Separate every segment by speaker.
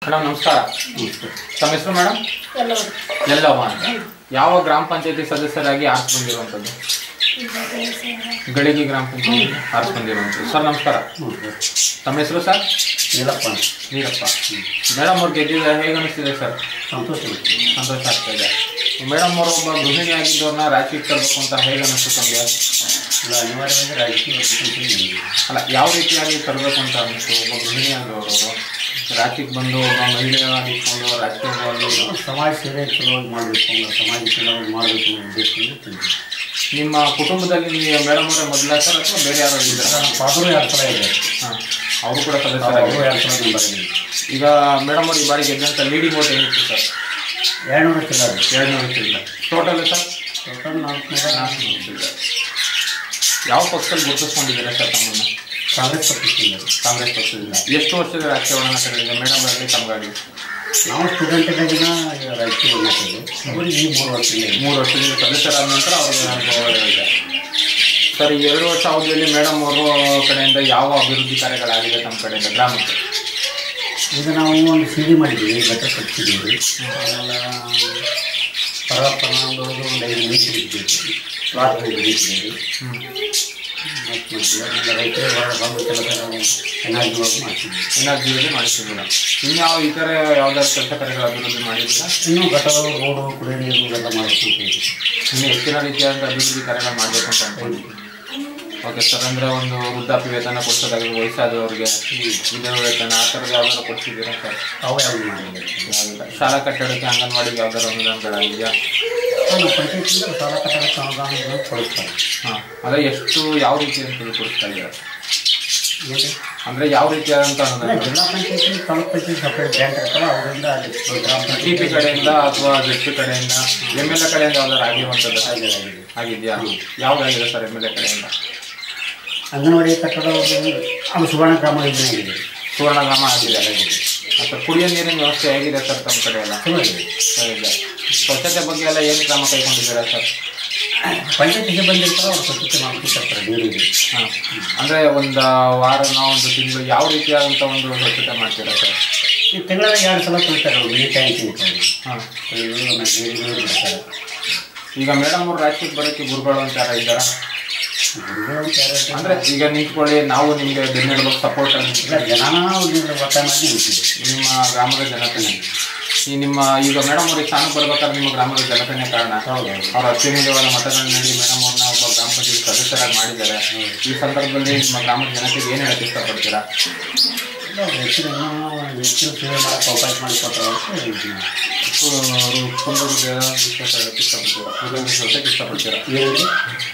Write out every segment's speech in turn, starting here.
Speaker 1: Madam ನಮಸ್ಕಾರ. ತಮ್ಮ ಹೆಸರು ಮೇಡಮ್? ಎಲ್ಲವ್ವ ಅಂತ. ಯಾವ ಗ್ರಾಮ ಪಂಚಾಯತಿ ಸದಸ್ಯರಾಗಿ ಆರ್ಸ್ ಬಂದಿರುವಂಥದ್ದು? ಗಳಿಗೆ ಗ್ರಾಮ ಪಂಚಾಯತಿ ಆರ್ಸ್ ಬಂದಿರುವಂಥದ್ದು. ಸರ್ ನಮಸ್ಕಾರ. ತಮ್ಮ ಹೆಸರು ಸರ್?
Speaker 2: ನೀರಪ್ಪ.
Speaker 1: ಮೇಡಮ್ ಅವ್ರು ಗೆದ್ದಿದ್ದಾರೆ, ಹೇಗೆ ಅನಿಸ್ತಿದೆ ಸರ್?
Speaker 2: ಸಂತೋಷ
Speaker 1: ಆಗ್ತಾ ಇದೆ. ಮೇಡಮ್ ಅವರು ಒಬ್ಬ ಗೃಹಿಣಿ ಆಗಿದ್ದವ್ರನ್ನ ರಾಜಕೀಯಕ್ಕೆ ತರಬೇಕು ಅಂತ ಹೇಗೆ ಅನಿಸ್ತು ತಮಗೆ?
Speaker 2: ಅನಿವಾರ್ಯವಾಗಿ ರಾಜಕೀಯ
Speaker 1: ಅಲ್ಲ, ಯಾವ ರೀತಿಯಾಗಿ ತರಬೇಕು ಅಂತ ಅನಿಸ್ತು? ಒಬ್ಬ ಗೃಹಿಣಿ ಆದವರು ರಾಜಕೀಯಕ್ಕೆ ಬಂದು ಒಬ್ಬ ಮಹಿಳೆಯಾಗಿ ಇಟ್ಕೊಂಡು ರಾಜಕೀಯವಾಗಿ
Speaker 2: ಸಮಾಜ ಸೇವೆ ಚಲೋವಾಗಿ ಮಾಡಬೇಕು ಅನ್ನೋ ಸಮಾಜ ಚಲೋವಾಗಿ ಮಾಡಬೇಕು ಅನ್ನೋ ಉದ್ದೇಶದಿಂದ
Speaker 1: ನಿಮ್ಮ ಕುಟುಂಬದಲ್ಲಿ ಮೇಡಮ್ ಅವರೇ ಮೊದಲ ಸರ್ ಅಥವಾ ಬೇರೆ ಯಾರು ಇದ್ದಾರೆ?
Speaker 2: ನಮ್ಮ ಫಾದರು 2 ಸಲ ಇದೆ.
Speaker 1: ಹಾಂ, ಅವರು ಕೂಡ ಸದಸ್ಯರಾಗಿ
Speaker 2: 2 ಸಲ ನಂಬರ್.
Speaker 1: ಈಗ ಮೇಡಮ್ ಅವ್ರು ಈ ಬಾರಿ ಗೆದ್ದಂಥ ಲೀಡಿಂಗ್ ಓಟ್ ಏನಿತ್ತು ಸರ್?
Speaker 2: 200 ಚಿಲ್ಲರೆ.
Speaker 1: 200 ಚಿಲ್ಲರೆ. Total sir?
Speaker 2: ಟೋಟಲ್ 400
Speaker 1: ಚಿಲ್ಲರೆ. ಯಾವ ಪಕ್ಷದಲ್ಲಿ ಗುರುತಿಸ್ಕೊಂಡಿದ್ದೀರಾ ಸರ್ ತಮ್ಮನ್ನು?
Speaker 2: ಕಾಂಗ್ರೆಸ್ ಪಕ್ಷದಿಂದ.
Speaker 1: ಕಾಂಗ್ರೆಸ್ ಪಕ್ಷದಿಂದ. ಎಷ್ಟು ವರ್ಷದ ರಾಜಕೀಯವನ್ನು ತಗೊಂಡಿದೆ ಮೇಡಮ್ ಅವರಲ್ಲಿ ತಮಗಾಗಿ?
Speaker 2: ನಾವು ಸ್ಟೂಡೆಂಟಿನಾಗಿನ ರಾಜಕೀಯ ಅವರಿಗೆ ಈ 3 ವರ್ಷದಿಂದ
Speaker 1: 3 ವರ್ಷದಿಂದ ಸದಸ್ಯರಾದ ನಂತರ ಅವ್ರಿಗೆ ಅನುಭವ ಇದೆ. ಸರ್, ಈ 2 ವರ್ಷ ಅವಧಿಯಲ್ಲಿ ಮೇಡಮ್ ಅವರು ಕಡೆಯಿಂದ ಯಾವ ಅಭಿವೃದ್ಧಿ ಕಾರ್ಯಗಳಾಗಿದೆ ತಮ್ಮ ಕಡೆಯಿಂದ ಗ್ರಾಮಕ್ಕೆ?
Speaker 2: ಈಗ ನಾವು ಒಂದು CD ಮಾಡಿದ್ದೀವಿ, ಗಟ್ಟೆ ಕಟ್ಸಿದ್ದೀವಿ. ಆಮೇಲೆ ಪರಪ್ಪನೊಂದು ಒಂದು 5 ಮೀಟರ್ ಇದ್ದೀವಿ, ಪ್ಲಾಟ್ ಇದ್ದೀವಿ. ಮತ್ತು ರೈತರು ಬಂದು ಕೆಲಸ ನಾವು ಎನ್ಆರ್ಜಿವಾಗಿ ಮಾಡ್ತಿದ್ವಿ.
Speaker 1: ಎನ್ಆರ್ಜಿಯಲ್ಲಿ ಮಾಡಿಸಿದ್ದೀರ. ಇನ್ಯಾವ ಇತರ ಯಾವುದಾದ್ರು ಕೆಲಸ ಕಾರ್ಯಗಳ ಅಭಿವೃದ್ಧಿ ಮಾಡಿದ್ದೀರಾ?
Speaker 2: ಇನ್ನೂ ಘಟಕಗಳು, ರೋಡು, ಕುಡಿಯೋ ನೀರು ಎಲ್ಲ ಮಾಡಬೇಕು ಅಂತ ಹೇಳಿ
Speaker 1: ಇನ್ನು ಹೆಚ್ಚಿನ ರೀತಿಯಾದ ಅಭಿವೃದ್ಧಿ ಕಾರ್ಯಗಳು ಮಾಡಬೇಕು ಅಂತ ಅನ್ಕೊಂಡಿದ್ದೀವಿ. Okay sir. ಅಂದರೆ ಒಂದು ವೃದ್ಧಾಪ್ಯ ವೇತನ ಕೊಡಿಸೋದಾಗಿ, ವಯಸ್ಸಾದವ್ರಿಗೆ ವಿಧವಾ ವೇತನ ಆ ಥರದ್ದು ಯಾವ್ದಾದ್ರು ಕೊಡ್ತಿದ್ದೀರಾ ಸರ್?
Speaker 2: ಅವು ಯಾವುದು ಮಾಡಿಲ್ಲ.
Speaker 1: ಶಾಲಾ ಕಟ್ಟಡಕ್ಕೆ, ಅಂಗನವಾಡಿಗೆ ಯಾವ್ದಾದ್ರು ಅನುದಾನಗಳಾಗಿದೆಯಾ?
Speaker 2: ನಾವು ಪಂಚಾಯತಿಂದ ಶಾಲಾ ಕಟ್ಟಡಕ್ಕೆ ಅನುದಾನಗಳನ್ನು ಕೊಡಿಸ್ತಾರೆ.
Speaker 1: ಹಾಂ, ಅದೇ ಎಷ್ಟು ಯಾವ ರೀತಿ ಅಂತ ಕೊಡಿಸ್ತಾ ಇದ್ದೀರಾ?
Speaker 2: ಏನು
Speaker 1: ಅಂದರೆ ಯಾವ ರೀತಿಯಾದಂಥ ಅನುದಾನ?
Speaker 2: ಜಿಲ್ಲಾ ಪಂಚಾಯತಿ, ತಾಲೂಕು ಪಂಚಾಯತಿ ಸಪ್ರೇಟ್ ಬ್ಯಾಂಕ್ ಇರ್ತಲ್ಲ, ಅವರಿಂದ ಗ್ರಾಮ
Speaker 1: TP ಕಡೆಯಿಂದ ಅಥವಾ ZP ಕಡೆಯಿಂದ, MLA ಕಡೆಯಿಂದ ಯಾವ್ದಾರು ಆಗಿರುವಂಥದ್ದು ಆಗಿದೆಯಾ? ಯಾವುದಾಗಿದೆ ಸರ್ MLA ಕಡೆಯಿಂದ?
Speaker 2: ಅಂಗನವಾಡಿ ಕಟ್ಟಡ ಅದು ಸುವರ್ಣ ಗ್ರಾಮ ಯೋಜನೆ ಆಗಿದೆ.
Speaker 1: ಸುವರ್ಣ ಗ್ರಾಮ ಆಗಿದೆ. ಮತ್ತು ಕುಡಿಯೋ ನೀರಿನ ವ್ಯವಸ್ಥೆ ಹೇಗಿದೆ ಸರ್ ತಮ್ಮ ಕಡೆ ಎಲ್ಲ? ಇದೆ. ಸ್ವಚ್ಛತೆ ಬಗ್ಗೆ ಎಲ್ಲ ಏನು ಕ್ರಮ ಕೈಗೊಂಡಿದ್ದೀರಾ ಸರ್?
Speaker 2: ಪಂಚಾಯತಿಗೆ ಬಂದಿರ್ತಾರೆ, ಅವ್ರು ಸ್ವಚ್ಛತೆ ಮಾಡ್ತಿರ್ತಾರೆ ನೀರಿಗೆ.
Speaker 1: ಹಾಂ, ಅಂದರೆ ಒಂದು ವಾರನೋ ಒಂದು ತಿಂಗಳು ಯಾವ ರೀತಿಯಾದಂಥ ಒಂದು ಸ್ವಚ್ಛತೆ ಮಾಡ್ತೀರಾ ಸರ್?
Speaker 2: ಈ ತಿಂಗಳಲ್ಲಿ 2 ಸಲ ತೊಳಿತಾರೆ, ಅವ್ರು ಮಿನಿ ಟ್ಯಾಂಕ್ ಇರ್ತಾರೆ.
Speaker 1: ಹಾಂ,
Speaker 2: ನೀರು ಬಿಡ್ತಾರೆ.
Speaker 1: ಈಗ ಮೇಡಮ್ ಅವರು ರಾಜಕೀಯಕ್ಕೆ ಬರೋಕ್ಕೆ ಗುರುಗಳು ಅಂತ ಯಾರು ಇದ್ದಾರಾ? ಅಂದರೆ ಈಗ ನಿಂತ್ಕೊಳ್ಳಿ, ನಾವು ನಿಮಗೆ ಬೆನ್ನೆಲುಬು ಸಪೋರ್ಟ್
Speaker 2: ಇಲ್ಲ, ಜನ ಒತ್ತಾಯ ಮಾಡಿ ನಿಂತಿದೆ.
Speaker 1: ನಿಮ್ಮ ಗ್ರಾಮದ ಜನತೆನೇ ಈಗ ಮೇಡಮ್ ಅವ್ರಿಗೆ ಸ್ಥಾನ ಬರ್ಬೇಕಾದ್ರೆ ನಿಮ್ಮ ಗ್ರಾಮದ ಜನತೆನೇ ಕಾರಣ. ಅವ್ರ ಅತ್ಯಮೂಲ್ಯವಾದ ಮತಗಳನ್ನ ನೀಡಿ ಮೇಡಮ್ ಅವ್ರನ್ನ ಒಬ್ಬ ಗ್ರಾಮ ಪಂಚಾಯತ್ ಸದಸ್ಯರಾಗಿ ಮಾಡಿದ್ದಾರೆ. ಈ ಸಂದರ್ಭದಲ್ಲಿ ನಿಮ್ಮ ಗ್ರಾಮದ ಜನತೆಗೆ ಏನು ಹೇಳಕ್ಕೆ ಇಷ್ಟಪಡ್ತೀರಾ?
Speaker 2: ಹೆಚ್ಚಿನ ಸೇವೆ ಮಾಡೋಕ್ಕೆ ಅವಕಾಶ ಮಾಡಿಕೊಟ್ಟಾರೆ
Speaker 1: ಇಷ್ಟಪಡ್ತೀರಾ?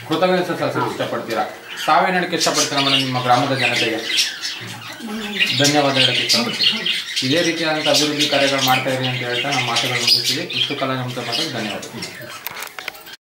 Speaker 1: ಕೃತಜ್ಞತೆ ಸಲ್ಲಿಸಕ್ಕೆ ಇಷ್ಟಪಡ್ತೀರಾ? ತಾವೇನು ಹೇಳಕ್ಕೆ ಇಷ್ಟಪಡ್ತೀರಾ ಮೇಡಮ್ ನಿಮ್ಮ ಗ್ರಾಮದ ಜನತೆಗೆ? ಧನ್ಯವಾದ ಹೇಳಕ್ಕೆ ಇಷ್ಟಪಡ್ತೀರಾ? ಇದೇ ರೀತಿಯಾದಂಥ ಅಭಿವೃದ್ಧಿ ಕಾರ್ಯಗಳು ಮಾಡ್ತಾ ಇರಿ ಅಂತ ಹೇಳ್ತಾ ನಮ್ಮ ಮಾತುಗಳು ಮುಗಿಸ್ತೀವಿ. ಇಷ್ಟು ಕಾಲ ನಮ್ಮ ಮಾತಕ್ಕೆ ಧನ್ಯವಾದ.